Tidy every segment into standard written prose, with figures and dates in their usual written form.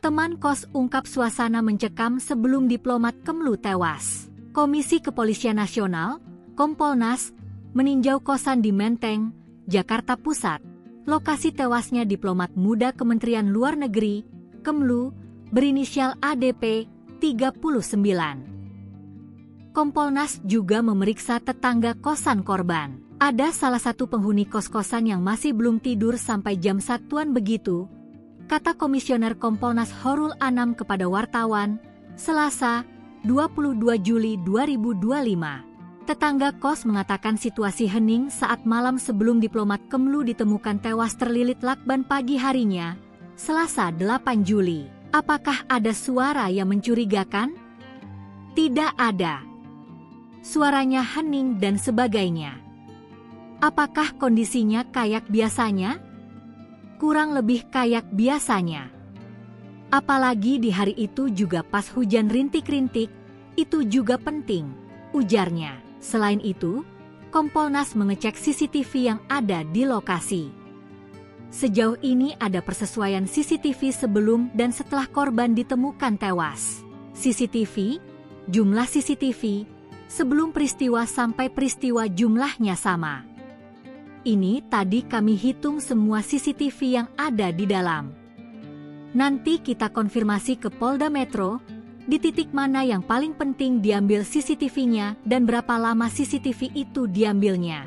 Teman kos ungkap suasana mencekam sebelum diplomat Kemlu tewas. Komisi Kepolisian Nasional, Kompolnas, meninjau kosan di Menteng, Jakarta Pusat. Lokasi tewasnya diplomat muda Kementerian Luar Negeri, Kemlu, berinisial ADP, 39. Kompolnas juga memeriksa tetangga kosan korban. Ada salah satu penghuni kos-kosan yang masih belum tidur sampai jam 1-an begitu, kata Komisioner Kompolnas Horul Anam kepada wartawan, Selasa, 22 Juli 2025. Tetangga kos mengatakan situasi hening saat malam sebelum diplomat Kemlu ditemukan tewas terlilit lakban pagi harinya, Selasa 8 Juli. Apakah ada suara yang mencurigakan? Tidak ada. Suaranya hening dan sebagainya. Apakah kondisinya kayak biasanya? Kurang lebih kayak biasanya. Apalagi di hari itu juga pas hujan rintik-rintik, itu juga penting, ujarnya. Selain itu, Kompolnas mengecek CCTV yang ada di lokasi. Sejauh ini ada persesuaian CCTV sebelum dan setelah korban ditemukan tewas. CCTV, jumlah CCTV, sebelum peristiwa sampai peristiwa jumlahnya sama. Ini tadi kami hitung semua CCTV yang ada di dalam. Nanti kita konfirmasi ke Polda Metro, di titik mana yang paling penting diambil CCTV-nya dan berapa lama CCTV itu diambilnya.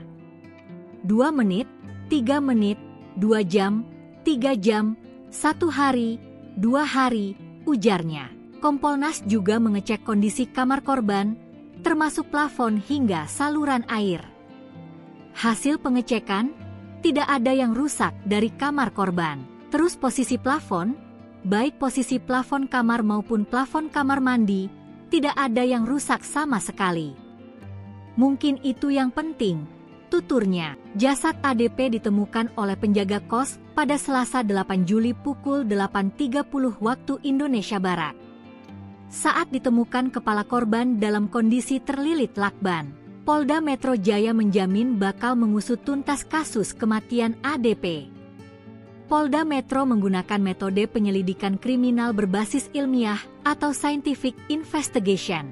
2 menit, 3 menit, 2 jam, 3 jam, 1 hari, 2 hari, ujarnya. Kompolnas juga mengecek kondisi kamar korban, termasuk plafon hingga saluran air. Hasil pengecekan, tidak ada yang rusak dari kamar korban. Terus posisi plafon, baik posisi plafon kamar maupun plafon kamar mandi, tidak ada yang rusak sama sekali. Mungkin itu yang penting, tuturnya. Jasad ADP ditemukan oleh penjaga kos pada Selasa 8 Juli pukul 8.30 waktu Indonesia Barat. Saat ditemukan kepala korban dalam kondisi terlilit lakban, Polda Metro Jaya menjamin bakal mengusut tuntas kasus kematian ADP. Polda Metro menggunakan metode penyelidikan kriminal berbasis ilmiah atau scientific investigation.